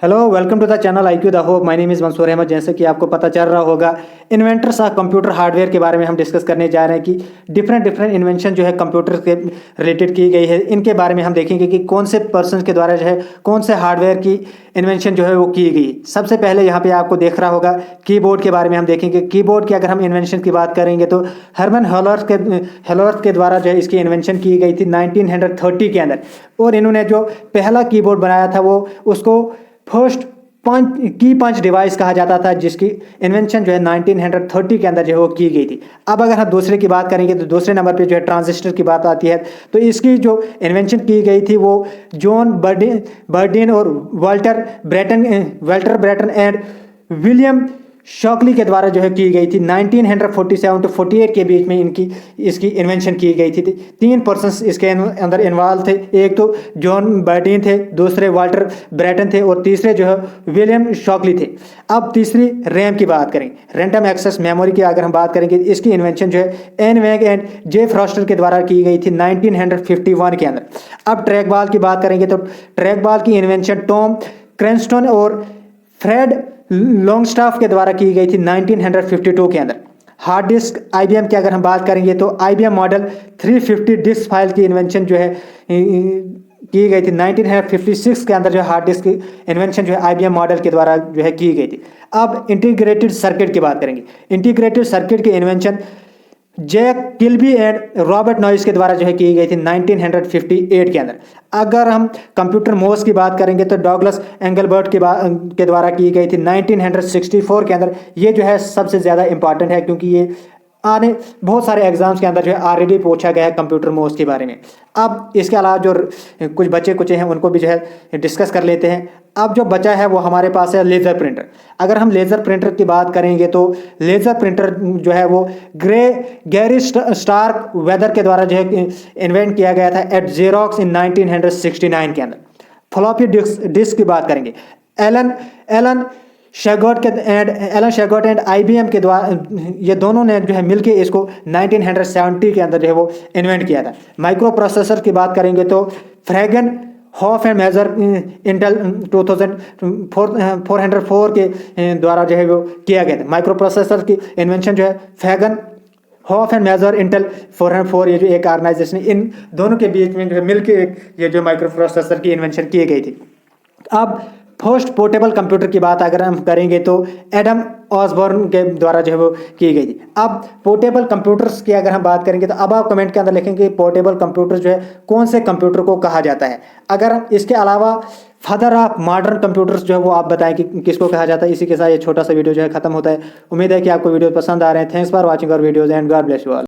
Hello welcome to the channel IQ the hope. My name is Mansoor Ahmed. जैसे कि आपको पता चल रहा होगा, इन्वेंटर्स ऑफ कंप्यूटर हार्डवेयर के बारे में हम डिस्कस करने जा रहे हैं कि डिफरेंट इन्वेंशन जो है कंप्यूटर के रिलेटेड की गई है। इनके बारे में हम देखेंगे कि कौन से पर्सन के द्वारा जो है कौन से हार्डवेयर की इन्वेंशन जो है वो की गई। सबसे पहले यहाँ पे आपको देख रहा होगा कीबोर्ड के बारे में हम देखेंगे। कीबोर्ड की अगर हम इन्वेंशन की बात करेंगे तो हरमन हेलवर्थ के द्वारा जो है इसकी इन्वेंशन की गई थी 1930 के अंदर। और इन्होंने जो पहला कीबोर्ड बनाया था वो उसको फर्स्ट पंच डिवाइस कहा जाता था, जिसकी इन्वेंशन जो है 1930 के अंदर जो है वो की गई थी। अब अगर हम दूसरे की बात करेंगे तो दूसरे नंबर पे जो है ट्रांजिस्टर की बात आती है। तो इसकी जो इन्वेंशन की गई थी वो जॉन बर्डिन और Walter Brattain and William Shockley के द्वारा जो है की गई थी। 1947 टू 48 के बीच में इसकी इन्वेंशन की गई थी। तीन पर्सन्स इसके अंदर इन्वॉल्व थे। एक तो जॉन बर्डिन थे, दूसरे वाल्टर ब्रेटन थे और तीसरे जो है विलियम शॉकली थे। अब तीसरी रैम की बात करें, रैंडम एक्सेस मेमोरी की अगर हम बात करेंगे, इसकी इन्वेंशन जो है एन वेग एंड जे फ्रॉस्टर के द्वारा की गई थी 1951 के अंदर। अब ट्रैक बॉल की बात करेंगे तो ट्रैक बॉल की इन्वेंशन टॉम क्रेंस्टन और फ्रेड लॉन्गस्टाफ के द्वारा की गई थी 1952 के अंदर। हार्ड डिस्क IBM की अगर हम बात करेंगे तो IBM मॉडल 350 डिस्क फाइल की इन्वेंशन जो है की गई थी 1956 के अंदर। जो हार्ड डिस्क की इन्वेंशन जो है IBM मॉडल के द्वारा जो है की गई थी। अब इंटीग्रेटेड सर्किट की बात करेंगे। इंटीग्रेटेड सर्किट की invention Jack Kilby and Robert Noyce के द्वारा जो है की गई थी 1958 के अंदर। अगर हम कंप्यूटर मोस की बात करेंगे तो डॉगलस एंगलबर्ट के द्वारा की गई थी 1964 के अंदर। ये जो है सबसे ज़्यादा इंपॉर्टेंट है क्योंकि ये आने बहुत सारे एग्जाम्स के अंदर जो है ऑलरेडी पूछा गया है कंप्यूटर मोस के बारे में। अब इसके अलावा जो कुछ बचे कुचे हैं उनको भी जो है डिस्कस कर लेते हैं। अब जो बचा है वो हमारे पास है लेज़र प्रिंटर। अगर हम लेज़र प्रिंटर की बात करेंगे तो लेज़र प्रिंटर जो है वो गैरी स्टार्क वेदर के द्वारा जो है इन्वेंट किया गया था एट जेरोक्स इन 1969 के अंदर। फ्लॉपी डिस्क की बात करेंगे, एलन शेगोट एंड IBM के द्वारा ये दोनों ने जो है मिलके इसको 1970 के अंदर जो है वो इन्वेंट किया था। माइक्रो प्रोसेसर की बात करेंगे तो फ्रैगन हॉफ एंड मेजर इंटेल 2404 के द्वारा जो है वो किया गया था। माइक्रो प्रोसेसर की इन्वेंशन जो है फैगन हॉफ एंड मेजर इंटेल 404, ये जो एक ऑर्गेनाइजेशन इन दोनों के बीच में जो है मिलके ये जो माइक्रो प्रोसेसर की इन्वेंशन की गई थी। अब फर्स्ट पोर्टेबल कंप्यूटर की बात अगर हम करेंगे तो एडम ऑसबॉर्न के द्वारा जो है वो की गई थी। अब पोर्टेबल कंप्यूटर्स की अगर हम बात करेंगे तो अब आप कमेंट के अंदर लिखेंगे पोर्टेबल कंप्यूटर जो है कौन से कंप्यूटर को कहा जाता है। अगर हम इसके अलावा फादर ऑफ मॉडर्न कंप्यूटर्स जो है वो आप बताएं कि किसको कहा जाता है। इसी के साथ ये छोटा सा वीडियो जो है खत्म होता है। उम्मीद है कि आपको वीडियो पसंद आ रहे हैं। Thanks for watching our videos and God bless you all.